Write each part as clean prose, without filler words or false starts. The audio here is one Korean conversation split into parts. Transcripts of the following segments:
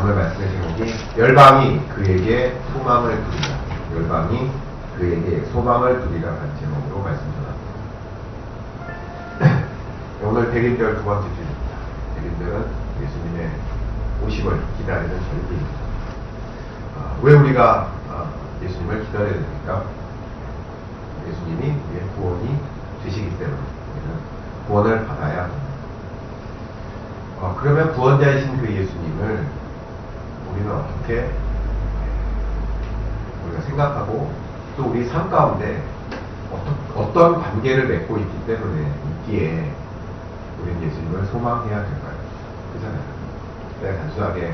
오늘 말씀의 제목이 열방이 그에게 소망을 두리라. 열방이 그에게 소망을 두리라라는 제목으로 말씀 전합니다. 오늘 백인별 두 번째 주입니다. 백인별은 예수님의 오심을 기다리는 절기입니다. 왜 우리가 예수님을 기다려야 됩니까? 예수님이 우리의 구원이 되시기 때문에 우리는 구원을 받아야 합니다. 그러면 구원자이신 그 예수님을 우리는 어떻게 우리가 생각하고 또 우리 삶 가운데 어떤 관계를 맺고 있기에 우리는 예수님을 소망해야 될까요? 그렇잖아요. 내가 단순하게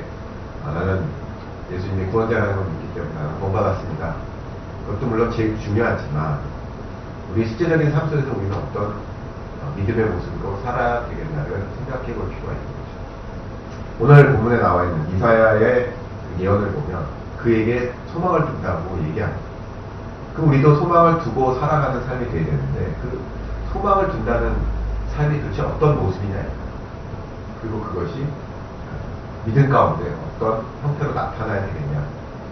나는 예수님이 구원자라는 걸 믿기 때문에 나는 구원받았습니다. 그것도 물론 제일 중요하지만 우리 실제적인 삶 속에서 우리는 어떤 믿음의 모습으로 살아야 되겠나를 생각해 볼 필요가 있는 거죠. 오늘 본문에 나와 있는 이사야의 예언을 보면 그에게 소망을 둔다고 얘기합니다. 그럼 우리도 소망을 두고 살아가는 삶이 되어야 되는데 그 소망을 둔다는 삶이 도대체 어떤 모습이냐, 그리고 그것이 믿음 가운데 어떤 형태로 나타나야 되겠냐,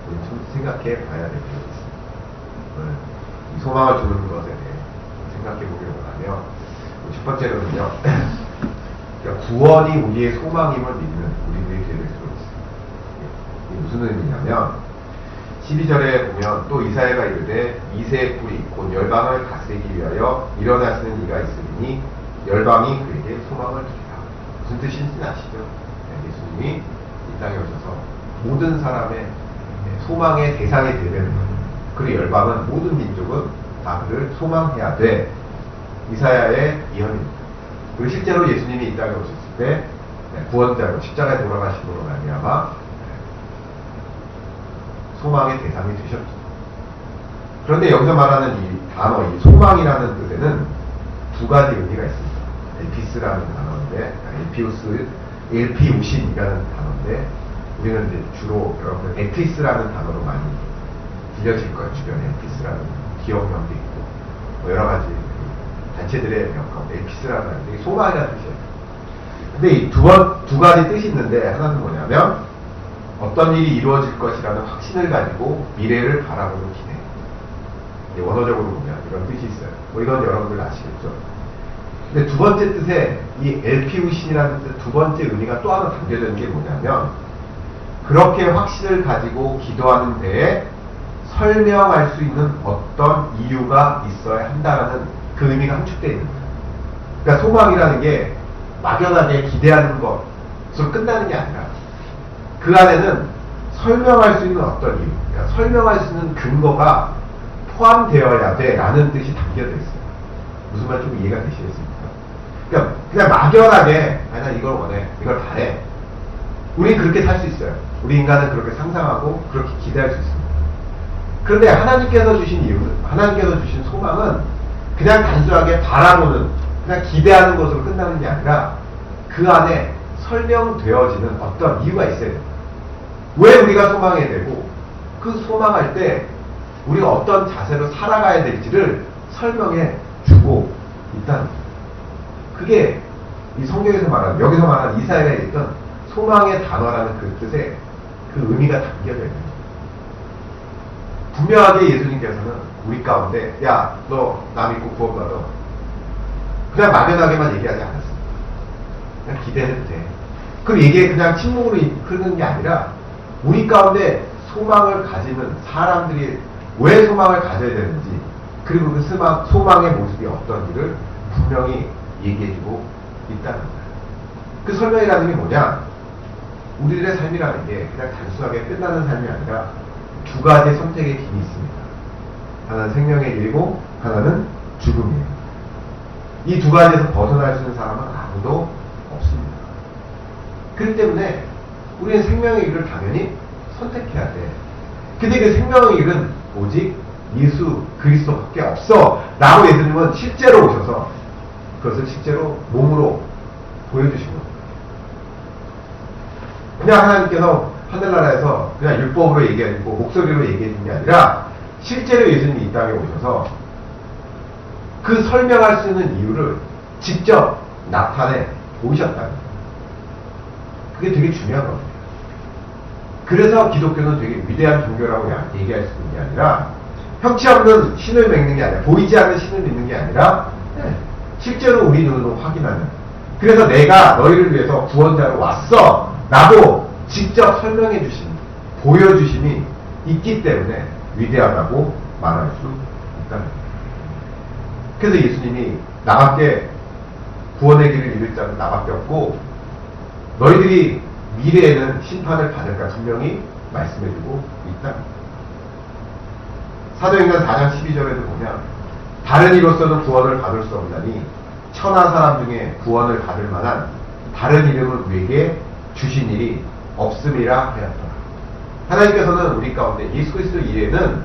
우리는 좀 생각해 봐야 될 필요가 있습니다. 오늘 이 소망을 두는 것에 대해 생각해 보기를 원하며, 첫 번째로는요, 그러니까 구원이 우리의 소망임을 믿는 우리들이 되어야 될 필요가 있습니다. 이게 무슨 의미냐면 12절에 보면 또 이사야가 이르되 이새의 뿌리 곧 열방을 다스리기 위하여 일어나시는 이가 있으니 열방이 그에게 소망을 두리라. 무슨 뜻인지 아시죠? 예수님이 이 땅에 오셔서 모든 사람의 소망의 대상이 되는 거예요. 그리고 열방은 모든 민족은 다 그를 소망해야 돼. 이사야의 예언입니다. 그리고 실제로 예수님이 이 땅에 오셨을 때 구원자로 십자가에 돌아가심으로 말미암아 소망의 대상이 되셨죠. 그런데 여기서 말하는 이 단어, 이 소망이라는 뜻에는 두 가지 의미가 있습니다. 엘피스라는 단어인데, 엘피우신이라는 단어인데, 우리는 이제 주로 여러분들 에피스라는 단어로 많이 들려질 거예요. 주변에 에피스라는 기업명도 있고, 뭐 여러 가지 단체들의 명 가운데 에피스라는 단어인데, 소망이라는 뜻이에요. 근데 이 두 가지 뜻이 있는데, 하나는 뭐냐면, 어떤 일이 이루어질 것이라는 확신을 가지고 미래를 바라보는 기대. 원어적으로 보면 이런 뜻이 있어요. 뭐 이건 여러분들 아시겠죠? 근데 두 번째 뜻에 이 엘피우신이라는 뜻 두 번째 의미가 또 하나 담겨져 있는 게 뭐냐면, 그렇게 확신을 가지고 기도하는 데에 설명할 수 있는 어떤 이유가 있어야 한다라는 그 의미가 함축되어 있는 거예요. 그러니까 소망이라는 게 막연하게 기대하는 것으로 끝나는 게 아니라 그 안에는 설명할 수 있는 어떤 이유, 그러니까 설명할 수 있는 근거가 포함되어야 돼 라는 뜻이 담겨져 있어요. 무슨 말 좀 이해가 되시겠습니까? 그러니까 그냥 막연하게 나 이걸 원해, 이걸 바래. 우린 그렇게 살 수 있어요. 우리 인간은 그렇게 상상하고 그렇게 기대할 수 있습니다. 그런데 하나님께서 주신 이유는, 하나님께서 주신 소망은 그냥 단순하게 바라보는, 그냥 기대하는 것으로 끝나는 게 아니라 그 안에 설명되어지는 어떤 이유가 있어야 돼요. 왜 우리가 소망해야 되고, 그 소망할 때 우리가 어떤 자세로 살아가야 될지를 설명해 주고 있다는 거예요. 그게 이 성경에서 말하는, 여기서 말하는 이사야가 있던 소망의 단어라는 그 뜻에 그 의미가 담겨져 있는 거예요. 분명하게 예수님께서는 우리 가운데 야, 너 나 믿고 구원받아, 그냥 막연하게만 얘기하지 않았습니다. 그냥 기대해도 돼. 그 얘기에 그냥 침묵으로 흐르는 게 아니라 우리 가운데 소망을 가지는 사람들이 왜 소망을 가져야 되는지, 그리고 그 소망의 모습이 어떤지를 분명히 얘기해주고 있다는 거예요. 그 설명이라는 게 뭐냐? 우리들의 삶이라는 게 그냥 단순하게 끝나는 삶이 아니라 두 가지 선택의 길이 있습니다. 하나는 생명의 길이고 하나는 죽음이에요. 이 두 가지에서 벗어날 수 있는 사람은 아무도 없습니다. 그렇기 때문에 우리는 생명의 길을 당연히 선택해야 돼. 근데 그 생명의 길은 오직 예수 그리스도밖에 없어 라고 예수님은 실제로 오셔서 그것을 실제로 몸으로 보여주신 겁니다. 그냥 하나님께서 하늘나라에서 그냥 율법으로 얘기하고 목소리로 얘기해 준 게 아니라 실제로 예수님이 이 땅에 오셔서 그 설명할 수 있는 이유를 직접 나타내 보이셨다는 거예요. 그게 되게 중요한 겁니다. 그래서 기독교는 되게 위대한 종교라고 얘기할 수 있는 게 아니라 형체 없는 신을 믿는 게 아니라 보이지 않는 신을 믿는 게 아니라 실제로 우리 눈으로 확인하는 그래서 내가 너희를 위해서 구원자로 왔어 라고 직접 설명해 주신 보여주심이 있기 때문에 위대하다고 말할 수 있다는 거예요. 그래서 예수님이 나밖에 구원의 길을 잃을 자는 나밖에 없고 너희들이 미래에는 심판을 받을까 분명히 말씀해주고 있다. 사도행전 4장 12절에도 보면 다른 이로서는 구원을 받을 수 없나니 천하 사람 중에 구원을 받을 만한 다른 이름을 우리에게 주신 일이 없음이라 하였더라. 하나님께서는 우리 가운데 예수 그리스도 이외에는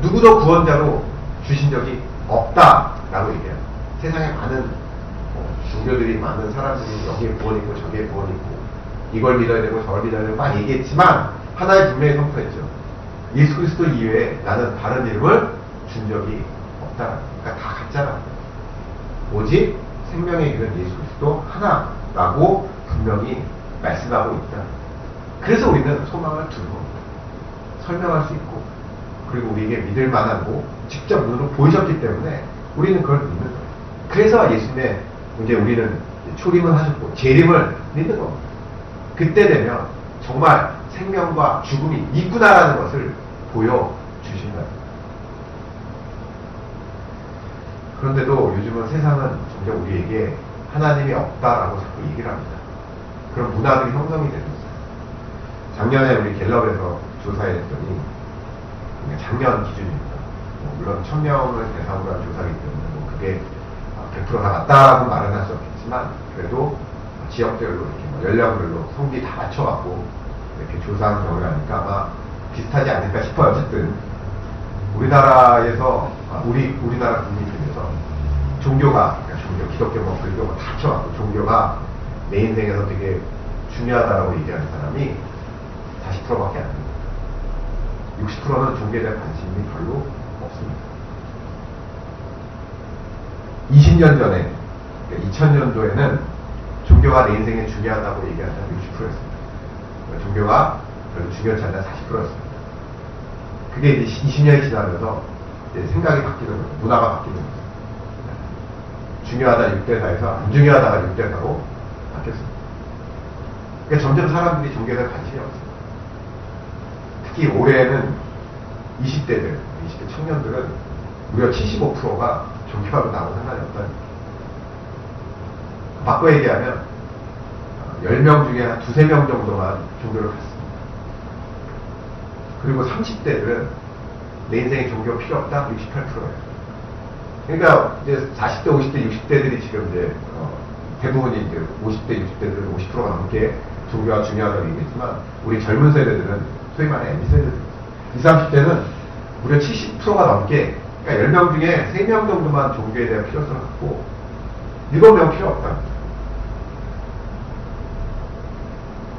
누구도 구원자로 주신 적이 없다라고 얘기해요. 세상에 많은 종교들이 많은 사람들이 여기에 구원 있고 저기에 구원 있고 이걸 믿어야 되고 저걸 믿어야 되고 막 얘기했지만 하나의 분명히 선포했죠. 예수 그리스도 이외에 나는 다른 이름을 준 적이 없다. 그러니까 다 같잖아. 오직 생명의 이름 예수 그리스도 하나라고 분명히 말씀하고 있다. 그래서 우리는 소망을 두는 겁니다. 설명할 수 있고 그리고 우리에게 믿을 만하고 직접 눈으로 보이셨기 때문에 우리는 그걸 믿는 거예요. 그래서 예수님의 이제 우리는 초림을 하셨고 재림을 믿는 겁니다. 그때 되면 정말 생명과 죽음이 있구나라는 것을 보여주신다. 그런데도 요즘은 세상은 점점 우리에게 하나님이 없다라고 자꾸 얘기를 합니다. 그런 문화들이 형성이 되고 있어요. 작년에 우리 갤럽에서 조사했더니 작년 기준입니다. 물론 1000명을 대상으로 한 조사이기 때문에 그게 100%가 맞다라고 말은 할 수 없겠지만 그래도 지역별로 이렇게 연령별로 성비 다 맞춰갖고 이렇게 조사한 경우를 하니까 아마 비슷하지 않을까 싶어요. 어쨌든 우리나라에서 우리나라 국민 중에서 종교가 그러니까 종교, 기독교, 뭐 불교 다 합쳐갖고 종교가 내 인생에서 되게 중요하다라고 얘기하는 사람이 40%밖에 안 됩니다. 60%는 종교에 대한 관심이 별로 없습니다. 20년 전에, 그러니까 2000년도에는 종교가 내 인생에 중요하다고 얘기하는 사람이 60%였습니다. 그러니까 종교가 별로 중요하지 않는 40%였습니다. 그게 이제 20년이 지나면서 이제 생각이 바뀌는 거죠. 문화가 바뀌는 거죠. 중요하다 6대4에서 안 중요하다가 6대4로 바뀌었습니다. 그러니까 점점 사람들이 종교에 대한 관심이 없습니다. 특히 올해는 20대들, 20대 청년들은 무려 75%가 종교하고 나하고 상관이 없다는 거예요. 바꿔 얘기하면 10명 중에 한 2~3명 정도만 종교를 갖습니다. 그리고 30대들은 내 인생에 종교 필요 없다? 68%예요. 그러니까 이제 40대, 50대, 60대들이 지금 이제 대부분이 이제 50대, 60대들은 50%가 넘게 종교가 중요하다고 얘기했지만 우리 젊은 세대들은 소위 말해 MZ 세대들 20, 30대는 무려 70%가 넘게 그러니까 10명 중에 3명 정도만 종교에 대한 필요성을 갖고 7명 필요 없다.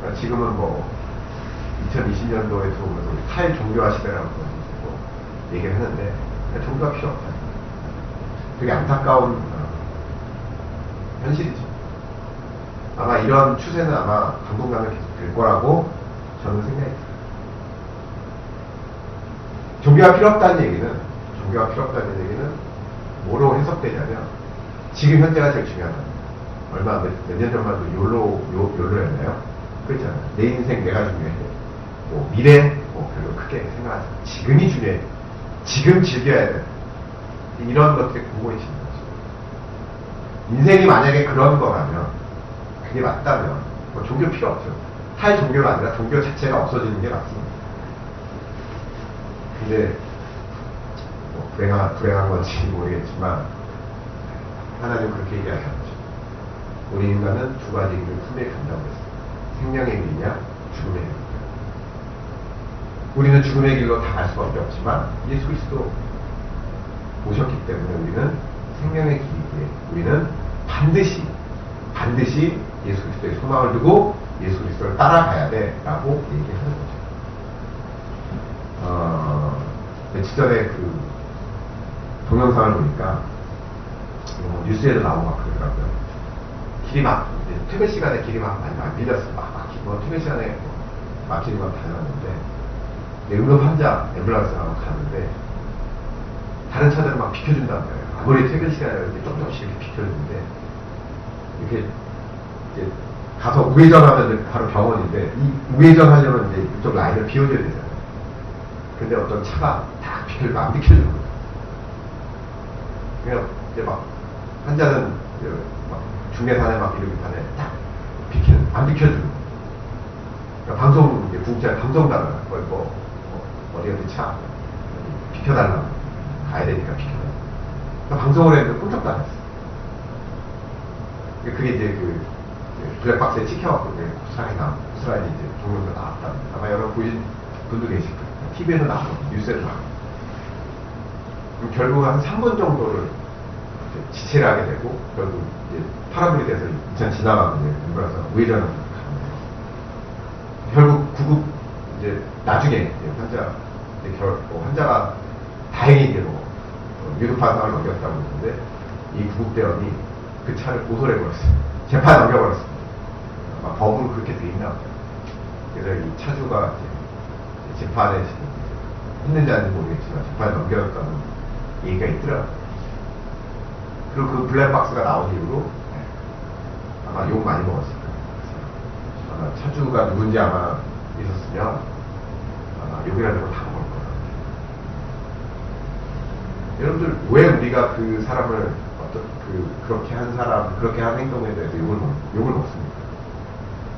그러니까 지금은 뭐 2020년도에 들어오면서 탈종교화 시대라고 얘기를 했는데 종교가 필요 없다. 되게 안타까운 현실이죠. 아마 이런 추세는 아마 당분간은 계속 될 거라고 저는 생각이 들어요. 종교가 필요 없다는 얘기는 뭐로 해석되냐면 지금 현재가 제일 중요하다. 얼마 몇 년 전만 해도 욜로였나요? 그렇잖아요. 내 인생 내가 중요해. 뭐 미래 뭐 별로 크게 생각하지. 지금이 중요해. 지금 즐겨야 돼. 이런 것들이 공고해지는 거죠. 인생이 만약에 그런 거라면 그게 맞다면 뭐 종교 필요 없죠. 탈 종교가 아니라 종교 자체가 없어지는 게 맞습니다. 근데 뭐 불행한 건지 모르겠지만 하나님 그렇게 얘기하셨죠. 우리 인간은 두 가지 길을 분명히 간다고 했어요. 생명의 길이냐 죽음의 길이냐. 우리는 죽음의 길로 다 갈 수밖에 없지만 예수 그리스도 오셨기 때문에 우리는 생명의 길이기에 우리는 반드시 예수 그리스도의 소망을 두고 예수 그리스도를 따라가야 돼라고 얘기하는 거죠. 며칠 전에 그 동영상을 보니까 뉴스에도 나오고 막 그러더라고요. 길이 막 퇴근 시간에 길이 막 많이 밀렸어. 막 퇴근 시간에 막히는 건 당연한데, 응급 환자 앰뷸런스가 가는데 다른 차들은 막 비켜준단 말이에요. 아무리 퇴근 시간에 이렇게 조금씩 이렇게 비켜주는데, 이렇게 이제 가서 우회전하면 바로 병원인데, 이 우회전하려면 이제 이쪽 라인을 비워줘야 되잖아요. 근데 어떤 차가 딱 비켜주고 안 비켜주는 거예요. 그냥 이제 막 환자는 이제 막 중내산에 막 이렇게 산에 딱 안 비켜주는 거예요. 그러니까 방송, 이제 구급차에 방송단을 어디 차 비켜달라고 가야 되니까 비켜달라고. 그러니까 방송을 했는데 꼼짝도 안 했어. 그게 이제 그 블랙박스에 찍혀갖고 이제 고스란히 이제 종료가 나왔다. 아마 여러분 보신 분도 계실 거예요. TV에도 나오고 뉴스에도 나오고. 그럼 결국 한 3분 정도를 지체를 하게 되고, 결국 이제 파란불이 돼서 이전 지나가고 이제 그래서 우회전을 가는 거예요. 결국 구급 이제 나중에 환자가 다행히 이제 위급한 상황을 넘겼다고 했는데, 이 구급대원이 그 차를 고소를 해버렸어요. 재판에 넘겨버렸습니다. 아마 법으로 그렇게 돼 있나 봐요. 그래서 이 차주가 이제 재판에 했는지 아닌지 모르겠지만 재판에 넘겨졌다는 얘기가 있더라고요. 그리고 그 블랙박스가 나온 이후로 아마 욕 많이 먹었을 거예요. 아마 차주가 누군지 아마 있었으면 아마 욕이라는 걸 다 먹을 거예요. 여러분들, 왜 우리가 그 사람을 그렇게 한 행동에 대해서 욕을 먹습니까?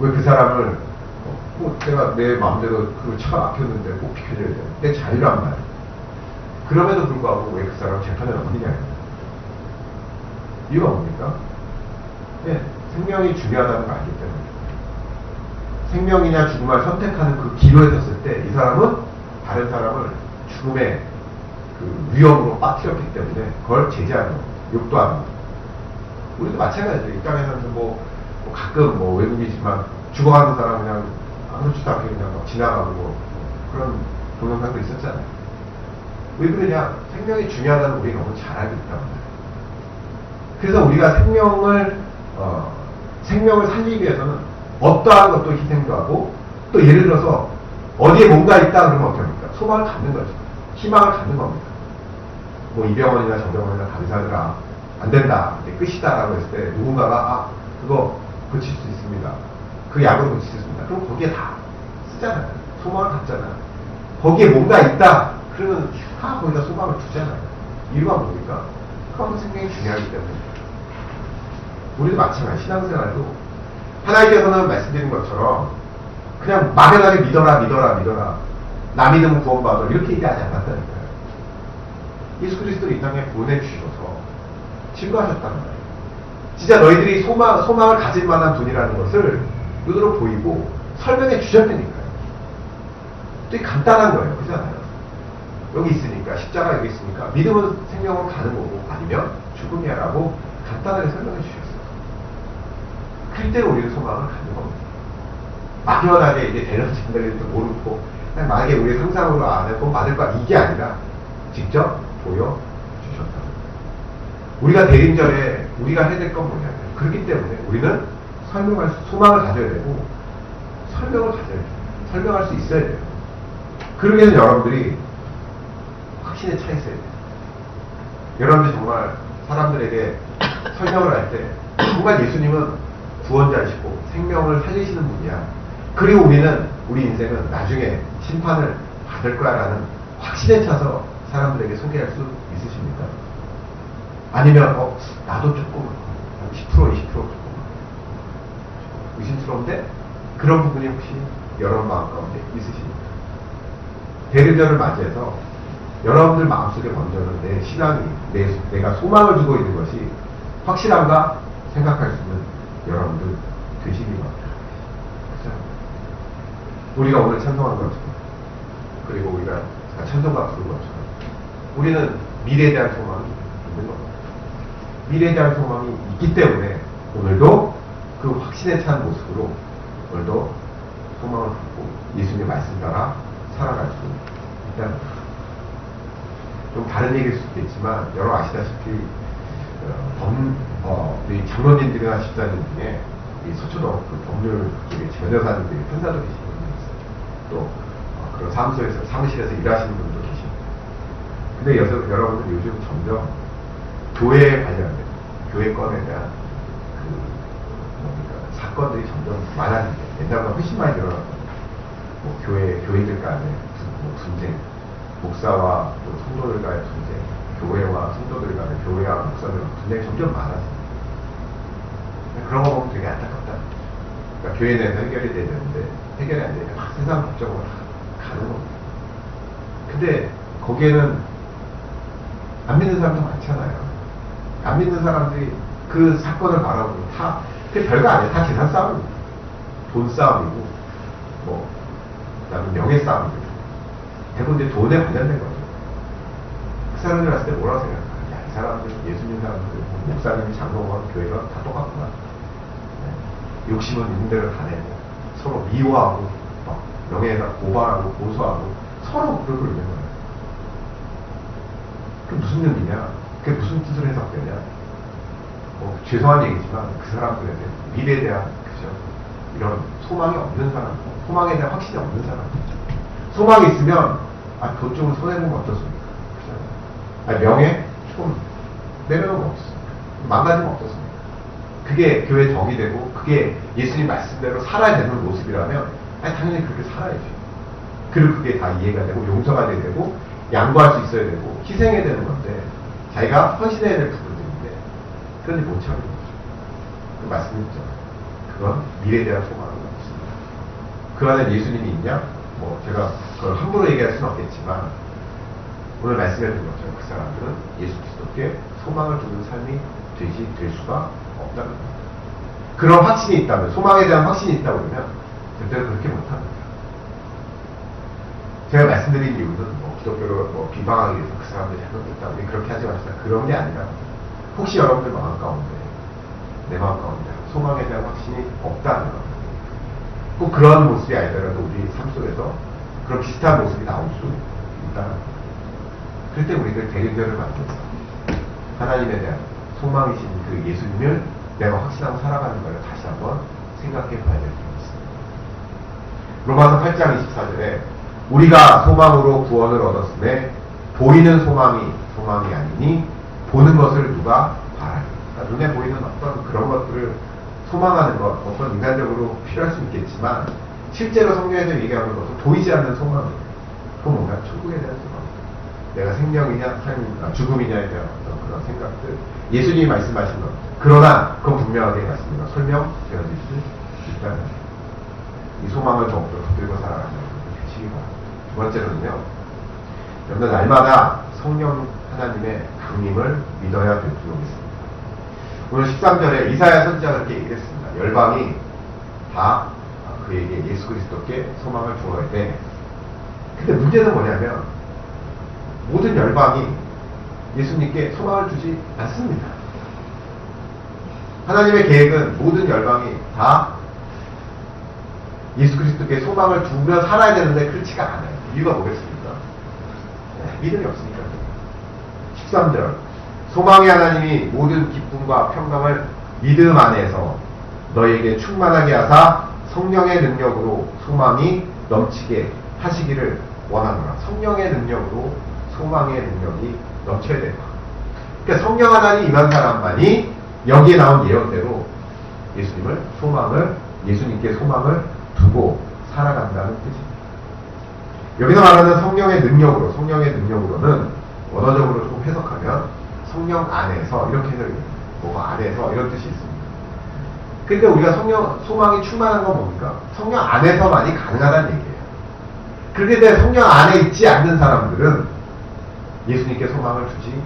왜 그 사람을 내가 내 마음대로 그 차가 막혔는데 꼭 비켜줘야 돼. 내 자유란 말이야. 그럼에도 불구하고 왜 그 사람을 재판에 넘기냐. 이유가 뭡니까? 네, 생명이 중요하다는 걸 알기 때문에. 생명이냐 죽음을 선택하는 그 기로에 섰을 때 이 사람은 다른 사람을 죽음의 그 위험으로 빠뜨렸기 때문에 그걸 제재하는 거예요. 욕도 안 하고. 우리도 마찬가지죠. 이 땅에서는 가끔 외국이지만 죽어가는 사람 그냥 아무렇지도 않게 그냥 막 지나가고 그런 동영상도 있었잖아요. 왜 그러냐? 생명이 중요하다는 우리 너무 잘 알고 있단 말이에요. 그래서 우리가 생명을 살리기 위해서는 어떠한 것도 희생도 하고, 또 예를 들어서 어디에 뭔가 있다 그러면 어떻게 합니까? 소망을 갖는 거죠. 희망을 갖는 겁니다. 이 병원이나 저 병원이나 간사들아 안 된다, 이제 끝이다라고 했을 때 누군가가 그거 고칠 수 있습니다. 그 약으로 고칠 수 있습니다. 그럼 거기에 다 쓰잖아요. 소망을 갖잖아요. 거기에 뭔가 있다 그러면 거기다 소망을 두잖아요. 이유가 뭡니까? 그만큼 생명이 중요하기 때문에. 우리도 마찬가지. 신앙생활도 하나님께서는 말씀드린 것처럼 그냥 막연하게 믿어라 나 믿으면 구원받아 이렇게 얘기하지 않았다니까요. 예수 그리스도를 이 땅에 보내주셔서 증거하셨다는 거예요. 진짜 너희들이 소망을 가질 만한 분이라는 것을 눈으로 보이고 설명해 주셨다니까요. 되게 간단한 거예요. 그렇잖아요. 여기 있으니까, 십자가 여기 있으니까 믿음은 생명으로 가는 거고 아니면 죽음이야라고 간단하게 설명해 주셨어요. 그때 우리는 소망을 갖는 겁니다. 막연하게 이게 될런지 안 될런지 모르고 그냥 만약에 우리 상상으로 그건 받을 거야 이게 아니라 직접 보여주셨다. 우리가 대림절에 우리가 해야 될 건 뭐냐면, 그렇기 때문에 우리는 소망을 가져야 되고 설명을 가져야 돼요. 설명할 수 있어야 돼요. 그러기 위해서 여러분들이 확신에 차 있어야 돼요. 여러분들 정말 사람들에게 설명을 할 때 정말 예수님은 구원자이시고 생명을 살리시는 분이야. 그리고 우리 인생은 나중에 심판을 받을 거야라는 확신에 차서 사람들에게 소개할 수 있으십니까? 아니면 나도 조금 10% 20% 조금 의심스러운데 그런 부분이 혹시 여러분 마음 가운데 있으십니까? 대림절을 맞이해서 여러분들 마음속에 먼저는 내 신앙이 내가 소망을 두고 있는 것이 확실한가 생각할 수 있는 여러분들 되시기 바랍니다. 그렇죠? 우리가 오늘 찬송한 것처럼, 그리고 우리가 찬송가 부른 것처럼 우리는 미래에 대한 소망이 있는 겁니다. 미래에 대한 소망이 있기 때문에 오늘도 그 확신에 찬 모습으로 오늘도 소망을 갖고 예수님의 말씀 따라 살아갈 수 있다는 겁니다. 좀 다른 얘기일 수도 있지만 여러분 아시다시피 우리 장로님들이나 집사님 중에 이 서초동 그 법률 쪽에 전여사님들이 판사도 계시거든요. 또 그런 사무실에서 일하시는 분도 계십니다. 근데 여러분들 요즘 점점 교회에 관련된, 교회권에 대한 사건들이 점점 많아집니다. 옛날보다 훨씬 많이 늘어났거든요. 뭐 교회들 간의 분쟁, 목사와 또 성도들 간의 분쟁, 교회와 성도들 간의, 교회와 목사들 간의 분쟁이 점점 많아집니다. 그런 거 보면 되게 안타깝다. 그러니까 교회 내에서 해결이 돼야 되는데 해결이 안 되니까 막 세상 법적으로 가는 겁니다. 근데 거기에는 안 믿는 사람도 많잖아요. 안 믿는 사람들이 그 사건을 바라보고 다 그게 별거 아니에요. 다 재산 싸움입니다. 돈 싸움이고 뭐 그다음에 명예 싸움이고 대부분 이제 돈에 관련된 거죠. 그 사람들 봤을 때 뭐라고 생각할까요? 야, 이 사람들, 예수님 사람들, 목사님이 장로와 교회가 다 똑같구나. 네. 욕심은 있는 대로 다 내고 서로 미워하고 명예에다 고발하고 고소하고 서로 그러고 있는 거예요. 그게 무슨 의미냐? 그게 무슨 뜻으로 해석되냐? 죄송한 얘기지만 그 사람들에 대한 미래에 대한 그죠? 이런 소망이 없는 사람, 소망에 대한 확신이 없는 사람. 소망이 있으면 돈 쪽으로 손해보면 어떻습니까? 그죠? 명예 좀 내려놓으면 어떻습니까? 망가지면 어떻습니까? 그게 교회의 덕이 되고 그게 예수님 말씀대로 살아야 되는 모습이라면 당연히 그렇게 살아야죠. 그리고 그게 다 이해가 되고 용서가 돼야 되고 양보할 수 있어야 되고 희생해야 되는 건데 자기가 헌신해야 될 부분들인데 그런지 못 참는 거죠. 그 말씀이죠. 그건 미래에 대한 소망은 없습니다. 그 안에 예수님이 있냐? 뭐 제가 그걸 함부로 얘기할 수는 없겠지만 오늘 말씀해 드린 것처럼 그 사람들은 예수 그리스도께 소망을 두는 삶이 될 수가 없다는 겁니다. 그런 확신이 있다면, 소망에 대한 확신이 있다고 그러면 절대로 그렇게 못합니다. 제가 말씀드린 이유는 기독교를 비방하기 위해서 그 사람들이 잘못했다, 우리 그렇게 하지 맙시다, 그런 게 아니라 혹시 여러분들 마음 가운데, 내 마음 가운데 소망에 대한 확신이 없다는 겁니다. 꼭 그런 모습이 아니더라도 우리 삶 속에서 그런 비슷한 모습이 나올 수 있다는 겁니다. 그럴 때 우리들 대리들을 만들어서 하나님에 대한 소망이신 그 예수님을 내가 확신하고 살아가는 것을 다시 한번 생각해 봐야 될 점이 있습니다. 로마서 8장 24절에 우리가 소망으로 구원을 얻었음에 보이는 소망이 아니니 보는 것을 누가 바라니. 그러니까 눈에 보이는 어떤 그런 것들을 소망하는 것, 어떤 인간적으로 필요할 수 있겠지만 실제로 성경에서 얘기하는 것은 보이지 않는 소망이에요. 그건 뭔가 천국에 대한 소망. 내가 생명이냐 죽음이냐에 대한 어떤 그런 생각들, 예수님이 말씀하신 것. 그러나 그건 분명하게 말씀드리고 설명되어질 수 있다는 거죠. 이 소망을 더욱더 붙들고 살아가는 규칙이 바랍니다. 두 번째로는요, 여러분 날마다 성령 하나님의 강림을 믿어야 될 줄로 믿습니다. 오늘 13절에 이사야 선지자가 그렇게 얘기를 했습니다. 열방이 다 그에게 예수 그리스도께 소망을 주어야 돼. 근데 문제는 뭐냐면 모든 열방이 예수님께 소망을 주지 않습니다. 하나님의 계획은 모든 열방이 다 예수 그리스도께 소망을 두며 살아야 되는데 그렇지가 않아요. 이유가 뭐겠습니까? 믿음이 없으니까. 13절 소망의 하나님이 모든 기쁨과 평강을 믿음 안에서 너에게 충만하게 하사 성령의 능력으로 소망이 넘치게 하시기를 원하노라. 성령의 능력으로 소망의 능력이 넘쳐야 된다. 그러니까 성령 하나님 임한 사람만이 여기에 나온 예언대로 예수님께 소망을 두고 살아간다는 뜻입니다. 여기서 말하는 성령의 능력으로는 원어적으로 조금 해석하면 성령 안에서 이렇게 해석이 됩니다. 안에서 이런 뜻이 있습니다. 그러니까 우리가 소망이 충만한 건 뭡니까? 성령 안에서만이 가능하다는 얘기예요. 그렇기 때문에 성령 안에 있지 않는 사람들은 예수님께 소망을 주지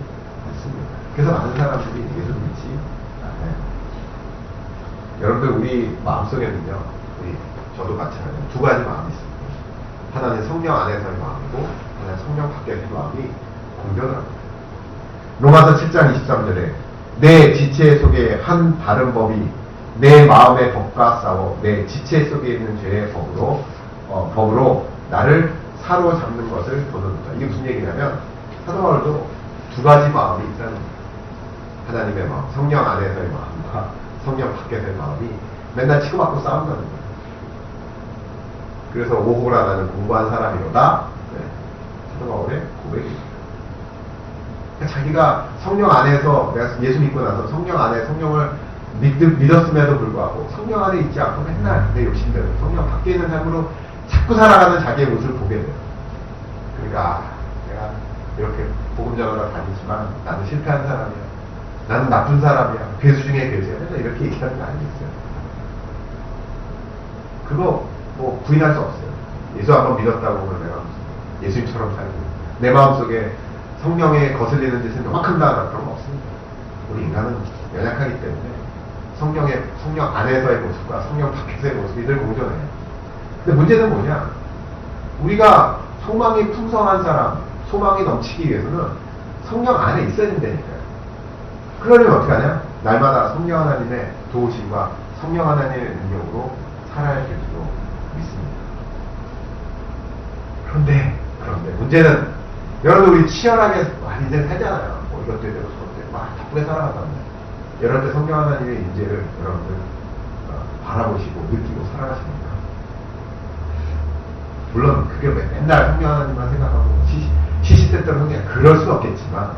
않습니다. 그래서 많은 사람들이 예수를 믿지 않아요. 여러분들 우리 마음속에는요, 저도 마찬가지로 두 가지 마음이 있습니다. 하나는 성령 안에서의 마음이고 하나는 성령 밖에서의 마음이 공존을 합니다. 로마서 7장 23절에 내 지체 속에 한 다른 법이 내 마음의 법과 싸워 내 지체 속에 있는 죄의 법으로 나를 사로잡는 것을 보는다. 이게 무슨 얘기냐면 사도 바울도 두 가지 마음이 있다는 거예요. 하나님의 마음, 성령 안에서의 마음과 성령 밖에서의 마음이 맨날 치고받고 싸운다는 거예요. 그래서 오호라 나는 공부한 사람이로다. 네. 사도 바울의 고백입니다. 그러니까 자기가 성령 안에서 내가 예수 믿고 나서 성령 안에 성령을 믿었음에도 불구하고 성령 안에 있지 않고 맨날 내 욕심대로 성령 밖에 있는 삶으로 자꾸 살아가는 자기의 모습을 보게 돼요. 그러니까 내가 이렇게 복음 전하러 다니지만 나는 실패한 사람이야. 나는 나쁜 사람이야. 괴수 중에 괴수야. 맨날 이렇게 얘기하는 거 아니겠어요? 그거 뭐 부인할 수 없어요. 예수 한번 믿었다고 하면 내가 예수님처럼 살고 내 마음속에 성령에 거슬리는 짓은 요만큼 다 그런 거 없습니다. 우리 인간은 연약하기 때문에 성령 안에서의 모습과 성령 밖에서의 모습이 늘 공존해요. 근데 문제는 뭐냐? 우리가 소망이 풍성한 사람, 소망이 넘치기 위해서는 성령 안에 있어야 된다니까요. 그러려면 어떻게 하냐? 날마다 성령 하나님의 도우심과 성령 하나님의 능력으로 살아야 될 줄로 믿습니다. 그런데 문제는 여러분들 우리 치열하게 인생 살잖아요. 뭐 이것도 되고 저것도 되고 막 바쁘게 살아간단 말이에요. 이럴 때 성령 하나님의 인재를 여러분들 바라보시고 느끼고 살아가십니까? 물론 그게 맨날 성령 하나님만 생각하고 시시때때로 성령 그럴 수는 없겠지만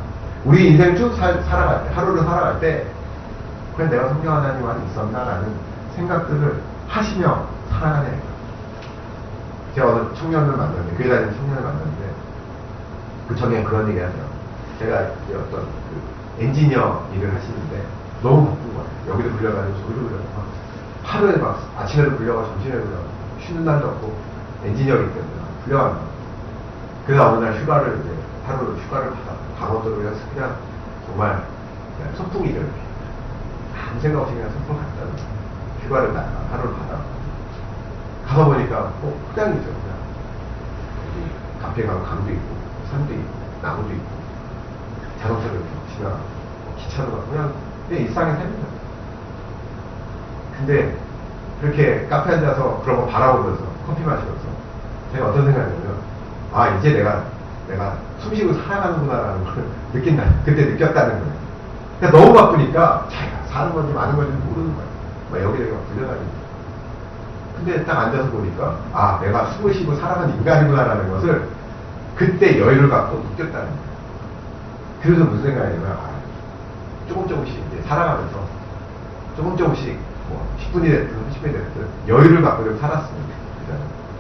우리 인생 쭉 살아갈 때 하루를 살아갈 때 그래 내가 성령 하나님 안에 있었나라는 생각들을 하시며 살아가야 돼요. 제가 어느 청년을 만났는데 교회 다니는 청년을 만났는데 그 청년이 그런 얘기 하세요. 제가 이제 어떤 그 엔지니어 일을 하시는데 너무 바쁜 거예요. 여기도 불려가지고 저기도 불려가지고 하루에 막 아침에도 불려가고 점심에도 불려가고 쉬는 날도 없고 엔지니어이기 때문에 불려간다. 그래서 어느 날 휴가를 이제 하루 휴가를 받아 강원도로 그냥 정말 그냥 소풍이죠. 이렇게 아무 생각 없이 그냥 소풍 갔다 휴가를 하루를 받아 가서 보니까 포장이죠. 그냥 카페 가면 강도 있고 산도 있고 나무도 있고 자동차도 이렇게 지나가고 기차도 가고 그냥 일상의 삶이죠. 근데 그렇게 카페에 앉아서 그런 거 바라보면서 커피 마시면서 제가 어떤 생각이냐면 아 이제 내가 숨쉬고 살아가는구나라는 걸 느낀다. 그때 느꼈다는 거예요. 그러니까 너무 바쁘니까 자기가 사는 건지 마는 건지 모르는 거예요. 막 여기저기 막 불려다니고. 근데 딱 앉아서 보니까 아 내가 숨을 쉬고 살아가는 인간이구나라는 것을 그때 여유를 갖고 느꼈다는 거예요. 그래서 무슨 생각이냐면 아, 조금씩 이제 살아가면서 조금씩 뭐 10분이 됐든 30분이 됐든 여유를 갖고 좀 살았습니다.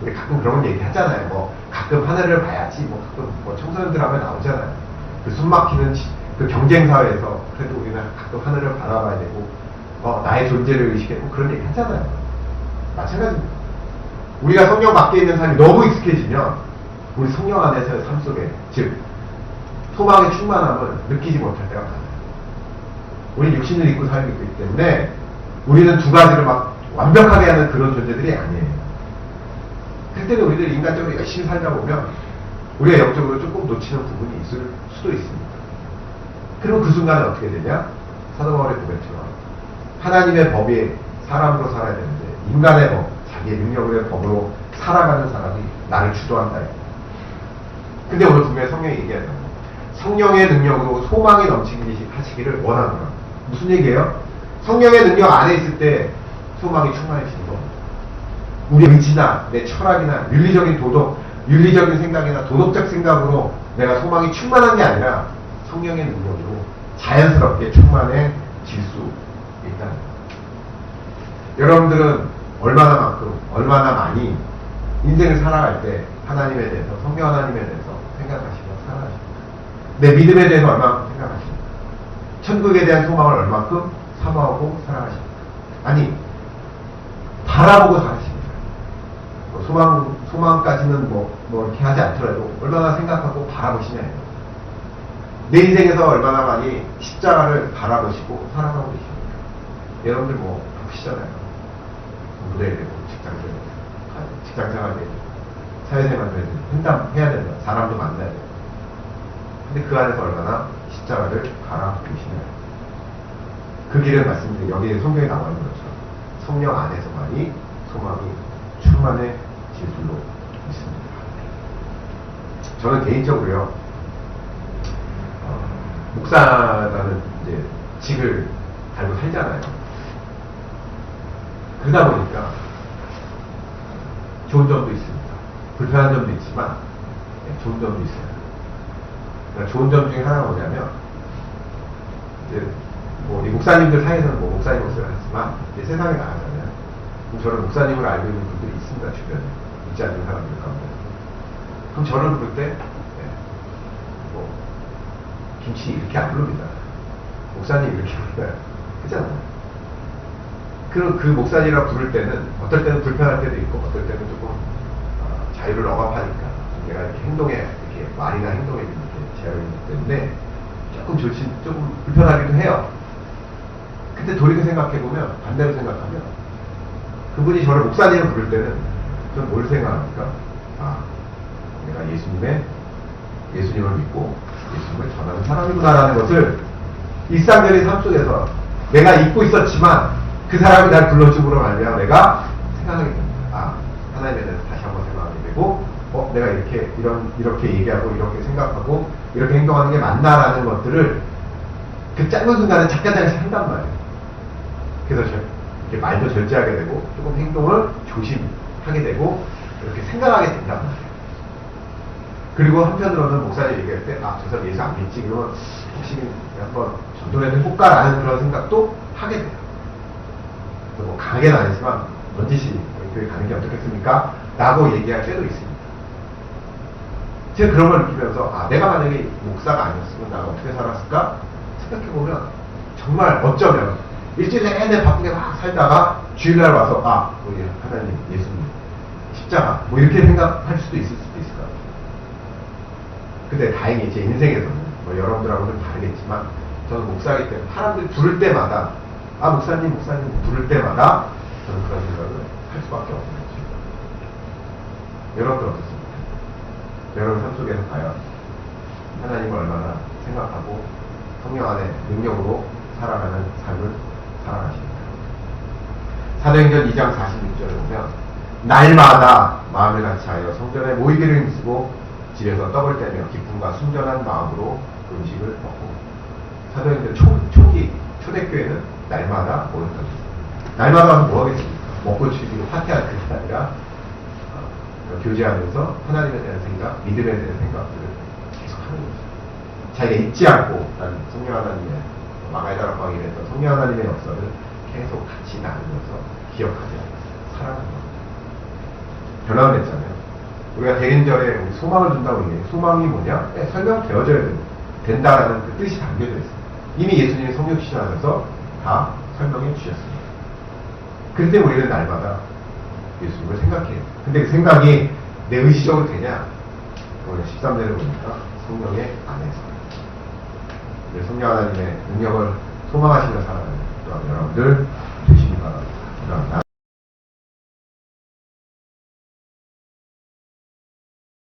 우리 가끔 그런 얘기 하잖아요. 뭐 가끔 하늘을 봐야지 뭐 가끔 뭐 청소년들 하면 나오잖아요. 그 숨막히는 그 경쟁 사회에서 그래도 우리는 가끔 하늘을 바라봐야 되고 나의 존재를 의식하고 그런 얘기 하잖아요. 마찬가지입니다. 우리가 성령 밖에 있는 삶이 너무 익숙해지면 우리 성령 안에서의 삶 속에 즉 소망의 충만함을 느끼지 못할 때가 많아요. 우리 육신을 입고 살고 있기 때문에 우리는 두 가지를 막 완벽하게 하는 그런 존재들이 아니에요. 그때는 우리들 인간적으로 열심히 살다 보면 우리가 영적으로 조금 놓치는 부분이 있을 수도 있습니다. 그럼 그 순간에 어떻게 되냐? 사도 바울의 고백처럼 하나님의 법이 사람으로 살아야 되는데 인간의 법, 자기의 능력의 법으로 살아가는 사람이 나를 주도한다. 근데 오늘 분명히 성령이 얘기하잖아요. 성령의 능력으로 소망이 넘치기 하시기를 원하노라. 무슨 얘기예요? 성령의 능력 안에 있을 때 소망이 충만해지는 겁니다. 우리 의지나 내 철학이나 윤리적인 생각이나 도덕적 생각으로 내가 소망이 충만한 게 아니라 성령의 능력으로 자연스럽게 충만해질 수 있다는 거예요. 여러분들은 얼마나 많이 인생을 살아갈 때 하나님에 대해서, 성령 하나님에 대해서 생각하시고 살아가십니까? 내 믿음에 대해서 얼마만큼 생각하십니까? 천국에 대한 소망을 얼마만큼 사모하고 살아가십니까? 아니, 바라보고 살아십니까? 소망까지는 뭐 이렇게 하지 않더라도 얼마나 생각하고 바라보시냐예요. 내 인생에서 얼마나 많이 십자가를 바라보시고 살아가고 계십니까? 여러분들 뭐 바쁘시잖아요. 무대에 되고 직장생활 되고 사회생활 되고 분담해야 된다. 사람도 만나야 돼요. 근데 그 안에서 얼마나 십자가를 바라보시나요? 그 길을 말씀드린 여기 성경에 나와 있는 것처럼 성령 안에서만이 소망이 충만해질 줄로 믿습니다. 저는 개인적으로요, 목사라는 이제 직을 달고 살잖아요. 그러다 보니까 좋은 점도 있습니다. 불편한 점도 있지만 좋은 점도 있어요. 그러니까 좋은 점 중에 하나가 뭐냐면 이제 뭐 이 목사님들 사이에서는 뭐 목사님 하지만 이제 세상에 나가잖아요. 그럼 저는 목사님을 알고 있는 분들이 있습니다. 주변에 있지 않는 사람들 가운데. 그럼 저를 부를 때 뭐 김치 이렇게 안 부릅니다. 목사님 이렇게 부르나요? 그렇잖아요. 그 목사님이라 부를 때는 어떨 때는 불편할 때도 있고 어떨 때는 조금 자유를 억압하니까 내가 이렇게 행동에 이렇게 말이나 행동에 이렇게 제약이 있기 때문에 조금 불편하기도 해요. 근데 돌이켜 생각해보면 반대로 생각하면 그분이 저를 목사님을 부를 때는 저는 뭘 생각합니까? 내가 예수님을 믿고 예수님을 전하는 사람이구나라는 것을 일상적인 삶 속에서 내가 잊고 있었지만 그 사람이 날 불러줌으로 말미암아 내가 생각하게 됩니다. 하나님에 대해서 다시 한번 생각하게 되고, 내가 이렇게 얘기하고, 이렇게 생각하고, 이렇게 행동하는 게 맞나라는 것들을 그 짧은 순간에 잠깐씩 한단 말이에요. 그래서 이렇게 말도 절제하게 되고, 조금 행동을 조심하게 되고, 이렇게 생각하게 된단 말이에요. 그리고 한편으로는 목사님 얘기할 때, 저 사람 예수 안 믿지? 그러면 혹시 한번 전도라도 해볼까라는 그런 생각도 하게 돼요. 뭐 강하게는 아니지만 넌지시 교회 가는 게 어떻겠습니까? 라고 얘기할 때도 있습니다. 제가 그런 걸 느끼면서 내가 만약에 목사가 아니었으면 나가 어떻게 살았을까? 생각해보면 정말 어쩌면 일주일 내내 바쁘게 막 살다가 주일날 와서 우리 하나님 예수님 십자가 뭐 이렇게 생각할 수도 있을 수도 있을 것 같아요. 근데 다행히 제 인생에서는 뭐 여러분들하고는 다르겠지만 저는 목사이기 때문에 사람들이 부를 때마다 목사님 부를 때마다 저는 그런 생각을 할 수밖에 없는 거죠. 여러분들 어떻습니까? 여러분 삶 속에서 과연 하나님을 얼마나 생각하고 성령 안에 능력으로 살아가는 삶을 살아가십니까? 사도행전 2장 46절에 보면 날마다 마음을 같이하여 성전에 모이기를 힘쓰고 집에서 떡을 떼며 기쁨과 순전한 마음으로 음식을 먹고. 사도행전 초대교회는 날마다 모였던 거죠. 날마다 와서 뭐 하겠습니까? 먹고 즐기고 파티할 그게 아니라 교제하면서 하나님에 대한 생각, 믿음에 대한 생각들을 계속 하는 거죠. 자기가 잊지 않고 성령 하나님의 마가이다라 광일에 했던 성령 하나님의 역사를 계속 같이 나누면서 기억하지 않고 살아가는 겁니다. 변화를 했잖아요. 우리가 대인절에 우리 소망을 준다고 얘기해요. 소망이 뭐냐? 설명되어져야 된다라는 그 뜻이 담겨져 있습니다. 이미 예수님이 성령 시전하면서 다 설명해 주셨습니다. 그런데 우리는 날마다 예수님을 생각해요. 근데 그 생각이 내 의지적으로 되냐? 오늘 13절에 보니까 성령의 안에서. 성령 하나님의 능력을 소망하시는 사람은 또한 여러분들 되시기 바랍니다.